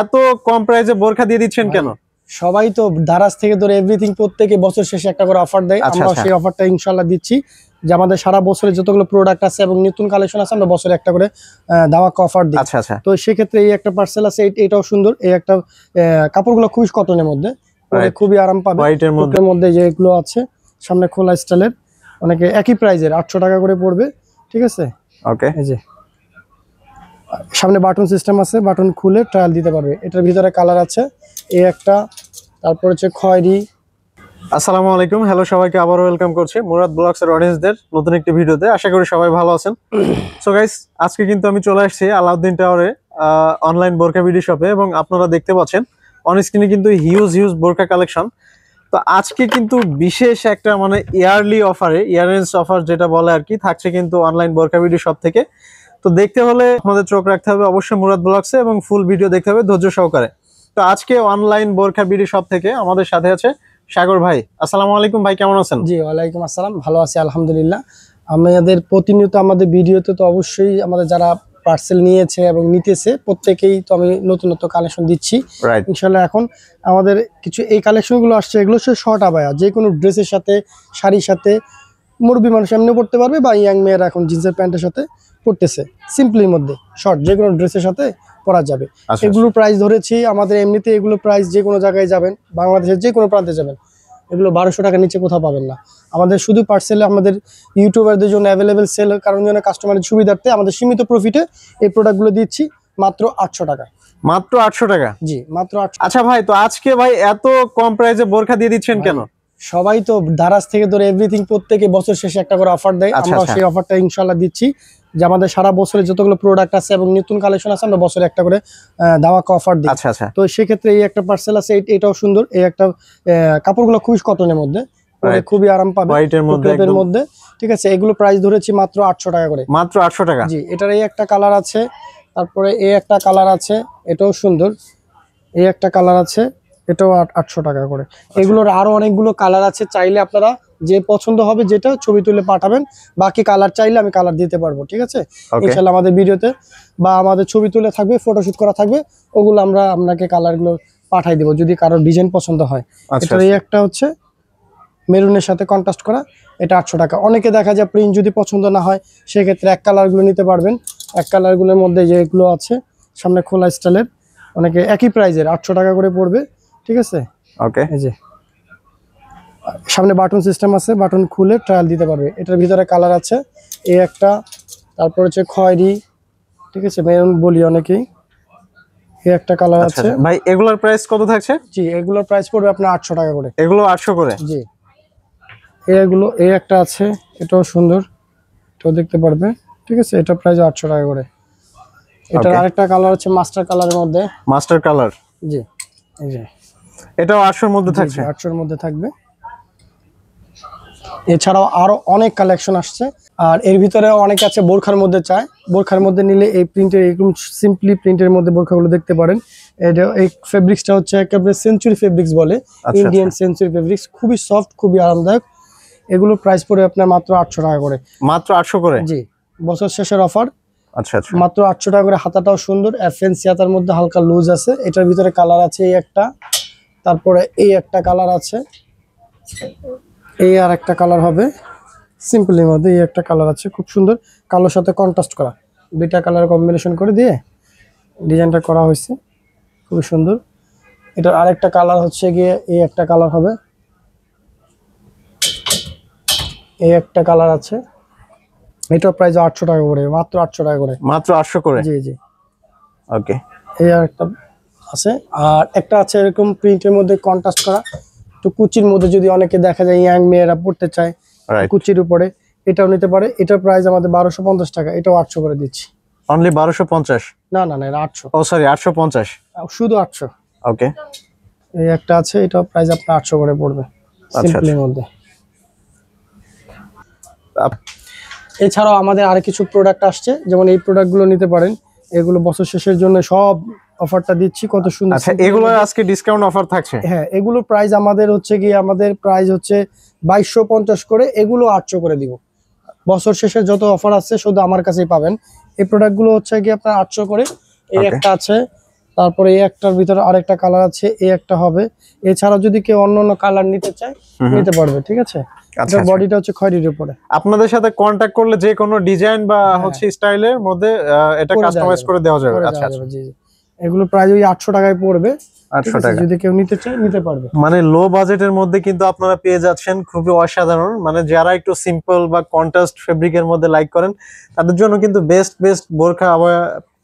এত কম প্রাইসে বোরখা দিয়ে দিচ্ছেন কেন? সবাই তো দারাজ থেকে ধরে এভরিথিং প্রত্যেকে বছর শেষে একটা করে অফার দেয়। আমরা সেই অফারটা ইনশাআল্লাহ দিচ্ছি যে আমাদের সারা বছরে যতগুলো প্রোডাক্ট আছে এবং নতুন কালেকশন আছে আমরা বছরে একটা করে ধামাকা অফার দিই। তো সেই ক্ষেত্রে এই একটা পার্সেল আছে, এটাও সুন্দর। এই একটা কাপড়গুলো খুবই কটনের মধ্যে, খুবই আরাম পাবে। হোয়াইটের মধ্যে যেগুলো আছে সামনে খোলা স্টাইলের, অনেকে একই প্রাইজের 800 টাকা করে পড়বে। ঠিক আছে, ওকে। এই যে সামনে বাটন সিস্টেম আছে, বাটন খুলে ট্রায়াল দিতে পারবে। এটার ভিতরে কালার আছে এই একটা, তারপর হচ্ছে খয়েরি। আসসালামু আলাইকুম, হ্যালো সবাইকে আবার ওয়েলকাম করছি মুরাদ ব্লগসের অডিয়েন্সদের নতুন একটি ভিডিওতে। আশা করি সবাই ভালো আছেন। সো গাইস, আজকে কিন্তু আমি চলে আসছি আলাউদ্দিন টাওয়ারে অনলাইন বোরকা বিডি শপে, এবং আপনারা দেখতে পাচ্ছেন অন স্ক্রিনে কিন্তু হিউজ বোরকা কালেকশন। তো আজকে কিন্তু বিশেষ একটা মানে ইয়ারলি অফারে, ইয়ার-এন্ড অফার যেটা বলে আর কি, থাকছে কিন্তু অনলাইন বোরকা বিডি শপ থেকে। তো দেখতে হলে আমাদের চোখ রাখতে হবে অবশ্যই মুরাদ ব্লগসে, এবং ফুল ভিডিও দেখতে হবে ধৈর্য সহকারে। তো আজকে অনলাইন বোরকা বিডি শপ থেকে আমাদের সাথে আছে সাগর ভাই। আসসালামু আলাইকুম ভাই, কেমন আছেন? জি ওয়ালাইকুম আসসালাম, ভালো আছি আলহামদুলিল্লাহ। আমাদের প্রতিনিয়ত আমাদের ভিডিওতে তো অবশ্যই আমাদের যারা পার্সেল নিয়েছে এবং নিতেছে প্রত্যেকেই তো আমি নতুন নতুন কালেকশন দিচ্ছি ইনশাআল্লাহ। এখন আমাদের কিছু এই কালেকশনগুলো আসছে, এগুলো হচ্ছে শর্ট আবায়া, যে কোনো ড্রেসের সাথে, শাড়ির সাথে, মুরব্বী মানুষ এমনি পড়তে পারবে, বা ইয়াং মেয়েরা এখন জিন্সের প্যান্টের সাথে পড়তেছে, সিম্পলির মধ্যে শর্ট যে কোনো ড্রেসের সাথে পরা যাবে। এগুলো প্রাইস ধরেছি আমাদের, এমনিতে এগুলো প্রাইস যে কোনো জায়গায় যাবেন, বাংলাদেশের যে কোনো প্রান্তে যাবেন, এগুলো 1200 টাকার নিচে কোথাও পাবেন না। আমাদের শুধু পার্সেলে আমাদের ইউটিউবারদের জন্য অ্যাভেলেবেল সেল কারণ জন্য কাস্টমারের সুবিধার্থে আমাদের সীমিত প্রফিটে এই প্রোডাক্টগুলো দিচ্ছি মাত্র 800 টাকা। মাত্র 800 টাকা? জি মাত্র 800। আচ্ছা ভাই, তো আজকে ভাই এত কম প্রাইসে বোরখা দিয়ে দিচ্ছেন কেন? সবাই তো দারাজ থেকে ধরে এভরিথিং প্রত্যেকে বছর শেষে একটা করে অফার দেয়। আমরা সেই অফারটা ইনশাআল্লাহ দিচ্ছি যে আমাদের সারা বছরে যতগুলো প্রোডাক্ট আছে এবং নতুন কালেকশন আছে আমরা বছরে একটা করে ধামাকা অফার দিই। তো সেই ক্ষেত্রে এই একটা পার্সেল আছে, এটাও সুন্দর। এই একটা কাপড়গুলো খুবই কটনের মধ্যে, খুবই আরাম পাবে হোয়াইটের মধ্যে। ঠিক আছে, এগুলো প্রাইস ধরেছি মাত্র 800 টাকা করে। মাত্র 800 টাকা? জি। এটার এই একটা কালার আছে, তারপরে এই একটা কালার আছে, এটাও সুন্দর। এই একটা কালার আছে, এটাও 800 টাকা করে। এগুলোর আরো অনেকগুলো কালার আছে, চাইলে আপনারা যে পছন্দ হবে যেটা ছবি তুলে পাঠাবেন, বাকি কালার চাইলে আমি কালার দিতে পারবো। ঠিক আছে, ইনশাআল্লাহ আমাদের ভিডিওতে বা আমাদের ছবি তুলে থাকবে, ফটোশুট করা থাকবে, ওগুলো আমরা আপনাকে কালারগুলো পাঠাই দেবো যদি কারোর ডিজাইন পছন্দ হয়। এটার এই একটা হচ্ছে মেরুনের সাথে কন্ট্রাস্ট করা, এটা 800 টাকা। অনেকে দেখা যায় প্রিন্ট যদি পছন্দ না হয় সেক্ষেত্রে এক কালারগুলো নিতে পারবেন। এক কালারগুলোর মধ্যে যেগুলো আছে সামনে খোলা স্টাইলের, অনেকে একই প্রাইজের 800 টাকা করে পড়বে। ঠিক আছে, ওকে। এই যে সামনে বাটন সিস্টেম আছে, বাটন খুলে ট্রায়াল দিতে পারবে। এটার ভিতরে কালার আছে এই একটা, তারপর হচ্ছে খয়েরি। ঠিক আছে, মেরুন বলি অনেকেই। এই একটা কালার আছে ভাই। এগুলোর প্রাইস কত থাকছে? জি, এগুলোর প্রাইস পড়বে আপনার 800 টাকা করে। এগুলো 800 করে? জি। এগুলো এই একটা আছে, এটাও সুন্দর, এটাও দেখতে পারবে। ঠিক আছে, এটা প্রাইস 800 টাকা করে। এটার আরেকটা কালার আছে মাস্টার কালারের মধ্যে। Master colour? জি। এই যে এটাও 800 এর মধ্যে থাকছে? 800 এর মধ্যে থাকবে। এছাড়াও আরো অনেক কালেকশন আসছে, আর এর ভিতরে অনেক আছে বোরখার মধ্যে চায়। বোরখার মধ্যে নিলে এই প্রিন্টের, এরকম সিম্পলি প্রিন্টের মধ্যে বোরখাগুলো দেখতে পারেন। এটা এই ফেব্রিক্সটা হচ্ছে একেবারে সেঞ্চুরি ফেব্রিক্স বলে, ইন্ডিয়ান সেঞ্চুরি ফেব্রিক্স, খুবই সফট, খুবই আরামদায়ক। এগুলো প্রাইস পড়ে আপনার মাত্র 800 টাকা করে। মাত্র 800 করে? জি, বছর শেষের অফার। আচ্ছা আচ্ছা, মাত্র 800 টাকা করে। হাতাটাও সুন্দর, ফ্যান্সি হাতার মধ্যে হালকা লুজ আছে। এটার ভিতরে কালার আছে এই একটা, তারপরে এই একটা কালার আছে, এই আর একটা কালার হবে সিম্পলের মধ্যে। এই একটা কালার আছে খুব সুন্দর, কালোর সাথে কন্ট্রাস্ট করা, দুইটা কালার কম্বিনেশন করে দিয়ে ডিজাইনটা করা হয়েছে, খুবই সুন্দর। এটার আরেকটা কালার হচ্ছে গিয়ে এই একটা কালার হবে, এই একটা কালার আছে। এটা প্রাইস 800 টাকা করে, মাত্র 800 টাকা করে। মাত্র 800 করে? জি জি, ওকে। এই আর একটা আছে, আর একটা আছে এরকম প্রিন্টের মধ্যে কন্ট্রাস্ট করা, তো কুচির মধ্যে যদি অনেকে দেখা যায় ইয়াং মেয়েরা পড়তে চায় কুচির উপরে, এটাও নিতে পারে। এটার প্রাইস আমাদের 1250 টাকা, এটাও 800 করে দিচ্ছি। অনলি 1250? না না না, 800। ও সরি, 850, শুধু 800। ওকে। এই একটা আছে, এটাও প্রাইস আপনার 800 করে পড়বে সিম্পলের মধ্যে। এছাড়াও আমাদের আর কিছু প্রোডাক্ট আসছে, যেমন এই প্রোডাক্টগুলো নিতে পারেন। এগুলো বছর শেষের জন্য সব অফারটা দিচ্ছি, কত সুন্দর। আচ্ছা, এগুলো আজকে ডিসকাউন্ট অফার থাকছে? হ্যাঁ, এগুলো প্রাইস আমাদের হচ্ছে গিয়ে, আমাদের প্রাইস হচ্ছে 2250 করে, এগুলো 800 করে দিব। বছর শেষে যত অফার আছে শুধু আমার কাছেই পাবেন। এই প্রোডাক্টগুলো হচ্ছে গিয়ে আপনার 800 করে। এই একটা আছে, তারপরে এই একটার ভিতরে আরেকটা কালার আছে, এই একটা হবে। এছাড়া যদি কেউ অন্য অন্য কালার নিতে চায় নিতে পারবে, ঠিক আছে। আচ্ছা, বডিটা হচ্ছে খয়েরির উপরে। আপনাদের সাথে কন্টাক্ট করলে যে কোনো ডিজাইন বা হচ্ছে স্টাইলের মধ্যে এটা কাস্টমাইজ করে দেওয়া যাবে। আচ্ছা আচ্ছা, জি জি। এগুলো প্রায় ওই 800 টাকায় পড়বে। 800 টাকা। যদি কেউ নিতে চায় নিতে পারবে। মানে লো বাজেটের মধ্যে কিন্তু আপনারা পেয়ে যাচ্ছেন খুবই অসাধারণ, মানে যারা একটু সিম্পল বা কন্ট্রাস্ট ফেব্রিকের মধ্যে লাইক করেন তাদের জন্য কিন্তু বেস্ট বোরখা আবার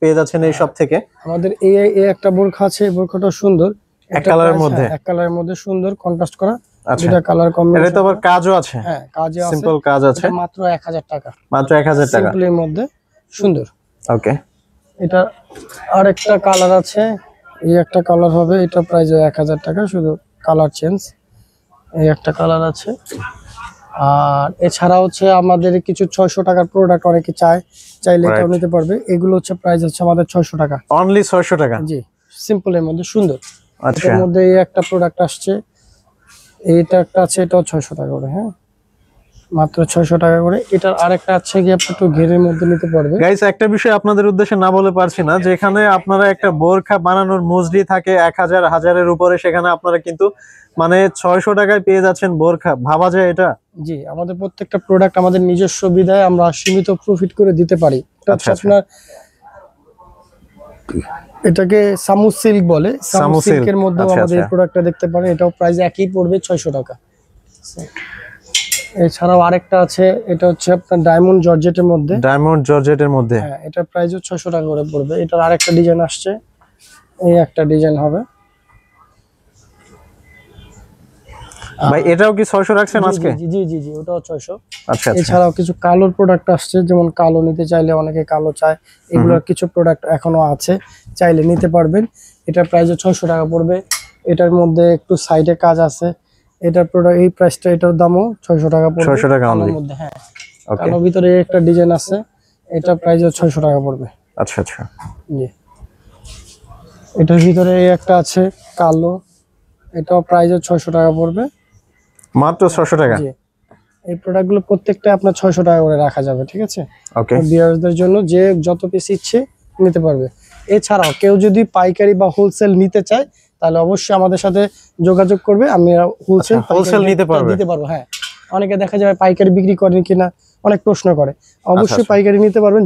পেয়ে যাচ্ছেন এই সব থেকে। আমাদের এই একটা বোরখা আছে, এই বোরখাটা সুন্দর, এক কালারের মধ্যে, এক কালারের মধ্যে সুন্দর কন্ট্রাস্ট করা। আচ্ছা, এটা কালার কম্বিনেশন। এটা তো আবার কাজও আছে। হ্যাঁ, কাজও আছে, সিম্পল কাজ আছে। এটা মাত্র 1000 টাকা। মাত্র 1000 টাকা, সিম্পলের মধ্যে সুন্দর। ওকে। এটা আরেকটা কালার আছে, এই একটা কালার হবে, এটা প্রাইস 1000 টাকা, শুধু কালার চেঞ্জ। এই একটা কালার আছে। আর এছাড়া হচ্ছে আমাদের কিছু 600 টাকার প্রোডাক্ট অনেকে চাইলে এটাও নিতে পারবে। এগুলো হচ্ছে প্রাইস হচ্ছে আমাদের 600 টাকা, অনলি 600 টাকা। জি, সিম্পলের মধ্যে সুন্দর। আচ্ছা, এর মধ্যে এই একটা প্রোডাক্ট আসছে, এইটা একটা আছে, এটাও 600 টাকা করে। হ্যাঁ, মাত্র 600 টাকা করে। এটার আরেকটা আছে কি আপনি একটু ঘেরের মধ্যে নিতে পারবে। গাইস, একটা বিষয় আপনাদের উদ্দেশ্যে না বলে পারছি না, যেখানে আপনারা একটা বোরখা বানানোর মজুরি থাকে 1000 হাজারের উপরে, সেখানে আপনারা কিন্তু মানে 600 টাকায় পেয়ে যাচ্ছেন বোরখা। ভাবা যায় এটা? জি, আমাদের প্রত্যেকটা প্রোডাক্ট আমাদের নিজস্ব বিধায় আমরা সীমিত প্রফিট করে দিতে পারি। আচ্ছা, আপনার এটাকে সামু সিল্ক বলে, সামু সিল্কের মধ্যে আমাদের এই প্রোডাক্টটা দেখতে পারেন, এটাও প্রাইস একই পড়বে 600 টাকা। এছাড়াও আরেকটা আছে, এটা হচ্ছে আপনার ডায়মন্ড জর্জেটের মধ্যে। ডায়মন্ড জর্জেটের মধ্যে, হ্যাঁ, এটার প্রাইসও 600 টাকা করে পড়বে। এটার আরেকটা ডিজাইন আসছে, এই একটা ডিজাইন হবে। ভাই এটাও কি 600 রাখছেন আজকে? জি জি জি জি, ওটাও 600। আচ্ছা, এছাড়াও কিছু কালোর প্রোডাক্ট আসছে, যেমন কালো নিতে চাইলে অনেকে কালো চায়, এগুলোর কিছু প্রোডাক্ট এখনো আছে, চাইলে নিতে পারবেন। এটার প্রাইসও 600 টাকা পড়বে। এটার মধ্যে একটু সাইডে কাজ আছে, এটার প্রোডাক্ট এই প্রাইসটা, এটার দামও 600 টাকা পড়বে। 600 টাকা কালোর মধ্যে, হ্যাঁ, কালোর ভিতরে একটা ডিজাইন আছে, এটার প্রাইসও 600 টাকা পড়বে। আচ্ছা আচ্ছা, জি। এটার ভিতরে একটা আছে কালো, এটাও প্রাইসও 600 টাকা পড়বে। মাত্র 600 টাকা। জি, এই প্রোডাক্টগুলো প্রত্যেকটা আপনার 600 টাকা করে রাখা যাবে, ঠিক আছে। ওকে, ভিউয়ারদের জন্য যে যত পিস ইচ্ছে নিতে পারবে। এছাড়াও কেউ যদি পাইকারি বা হোলসেল নিতে চায় তাহলে অবশ্যই আমাদের সাথে যোগাযোগ করবে, আমি হোলসেল নিতে পারবো। হ্যাঁ, অনেকে দেখা যায় পাইকারি বিক্রি করেন কিনা অনেক প্রশ্ন করে, অবশ্যই পাইকারি নিতে পারবেন।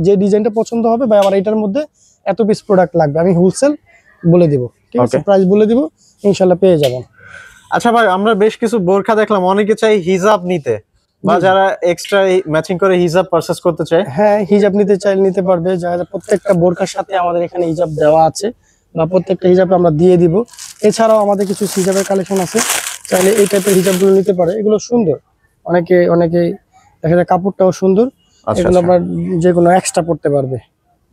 যে ডিজাইনটা পছন্দ হবে বা আমার এটার মধ্যে এত পিস প্রোডাক্ট লাগবে, আমি হোলসেল বলে দিব, ঠিক আছে, প্রাইস বলে দিব, ইনশাল্লাহ পেয়ে যাবেন। আচ্ছা ভাই, আমরা বেশ কিছু বোরখা দেখলাম, অনেকে চাই হিজাব নিতে, বা যারা এক্সট্রা ম্যাচিং করে হিজাব পারচেজ করতে চায়। হ্যাঁ, হিজাব নিতে চাইলে নিতে পারবে। যারা প্রত্যেকটা বোরখার সাথে আমাদের এখানে হিজাব দেওয়া আছে, বা প্রত্যেকটা হিজাব আমরা দিয়ে দিব। এছাড়াও আমাদের কিছু হিজাবের কালেকশন আছে, চাইলে এই টাইপের হিজাবগুলো নিতে পারে। এগুলো সুন্দর, অনেকে দেখা যায় কাপড়টাও সুন্দর। এগুলো আপনার যে কোনো এক্সট্রা পড়তে পারবে,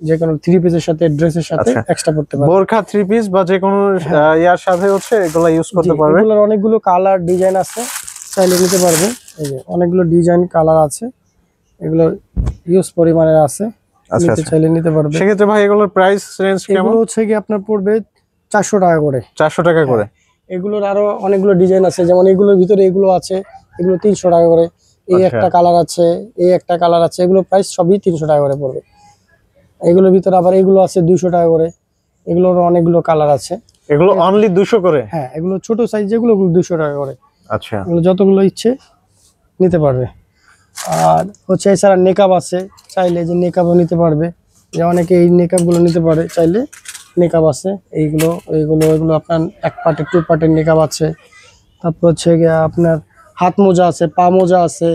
যে কোনো 3 পিসের সাথে, ড্রেসের সাথে এক্সট্রা পড়তে পারবে। বোরখা 3 পিস বা যে কোনো ইয়ার সাথে হচ্ছে এগুলো ইউজ করতে পারবে। এগুলোর অনেকগুলো কালার ডিজাইন আছে, চাইলে নিতে পারবে। এই যে অনেকগুলো ডিজাইন কালার আছে, এগুলো ইউজ পরিমাণের আছে, নিতে চাইলে নিতে পারবে। সেক্ষেত্রে ভাই এগুলোর প্রাইস রেঞ্জ কেমন? এগুলো হচ্ছে কি আপনার পড়বে 400 টাকা করে। 400 টাকা করে। এগুলোর আরো অনেকগুলো ডিজাইন আছে, যেমন এগুলোর ভিতরে এগুলো আছে, এগুলো 300 টাকা করে। এই একটা কালার আছে, এই একটা কালার আছে, এগুলো প্রাইস সবই 300 টাকা করে পড়বে। এগুলোর ভিতরে আবার এগুলো আছে 200 টাকা করে। এগুলোর অনেকগুলো কালার আছে, এগুলো অনলি 200 করে। হ্যাঁ, এগুলো ছোট সাইজ যেগুলো, 200 টাকা করে। আচ্ছা, এগুলো যতগুলো ইচ্ছে নিতে পারবে। আর হচ্ছে এছাড়া নেকাব আছে, চাইলে যে নেকাবও নিতে পারবে, যে অনেকে এই নেকাবগুলো নিতে পারে, চাইলে নেকাব আছে। এগুলো আপনার 1 পার্টের 2 পার্টের নেকাব আছে। তারপর হচ্ছে গিয়ে আপনার হাত মোজা আছে, পা মোজা আছে,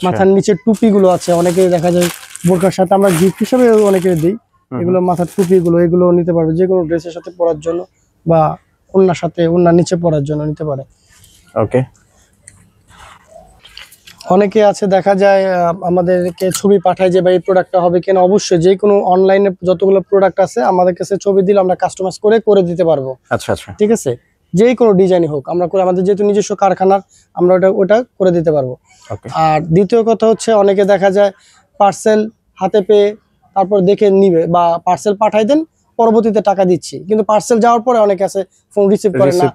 মাথার নিচের টুপিগুলো আছে। অনেকে দেখা যায় বোরকার সাথে আমরা গিফট হিসেবে অনেকে দিই, এগুলো মাথার টুপিগুলো, এগুলো নিতে পারবে যে কোনো ড্রেসের সাথে পরার জন্য, বা ওড়নার সাথে, ওড়নার নিচে পরার জন্য নিতে পারে। ওকে। অনেকে আছে দেখা যায় আমাদেরকে ছবি পাঠায় যে ভাই এই প্রোডাক্টটা হবে কিনা। অবশ্যই যে কোনো অনলাইনে যতগুলো প্রোডাক্ট আছে আমাদের কাছে ছবি দিলে আমরা কাস্টমাইজ করে দিতে পারবো। আচ্ছা আচ্ছা, ঠিক আছে, যে কোনো ডিজাইনই হোক আমরা করে, আমাদের যেহেতু নিজস্ব কারখানার, আমরা ওটা করে দিতে পারবো। আর দ্বিতীয় কথা হচ্ছে, অনেকে দেখা যায় পার্সেল হাতে পেয়ে তারপর দেখে নিবে, বা পার্সেল পাঠাই দেন পরবর্তীতে টাকা দিচ্ছি, কিন্তু পার্সেল যাওয়ার পরে অনেকে আছে ফোন রিসিভ করে না,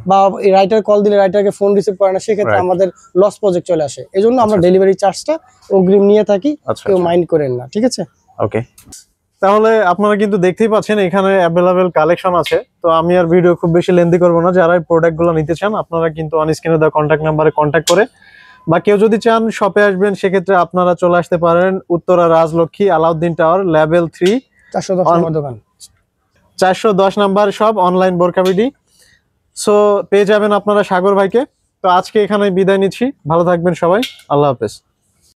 বা রাইটার কল দিলে রাইটারকে ফোন রিসিভ করে না, সেক্ষেত্রে আমাদের লস প্রজেক্ট চলে আসে। এজন্য আমরা ডেলিভারি চার্জটা অগ্রিম নিয়ে থাকি, কেউ মাইন্ড করেন না, ঠিক আছে। ওকে। তাহলে আপনারা কিন্তু দেখতেই পাচ্ছেন এখানে অ্যাভেলেবেল কালেকশন আছে। তো আমি আর ভিডিও খুব বেশি লেন্দি করব না। যারা এই প্রোডাক্টগুলো নিতে চান আপনারা কিন্তু অন স্ক্রিনে দেওয়া কন্ট্যাক্ট নাম্বারে কন্ট্যাক্ট করে, বা কেউ যদি চান শপে আসবেন সেক্ষেত্রে আপনারা চলে আসতে পারেন উত্তরা রাজলক্ষ্মী আলাউদ্দিন টাওয়ার লেভেল 3 410 নম্বর দোকান, 410 নাম্বার সব অনলাইন বোরকা বিডি। সো পেয়ে যাবেন আপনারা সাগর ভাইকে। তো আজকে এখানে বিদায় নিচ্ছি, ভালো থাকবেন সবাই, আল্লাহ হাফেজ।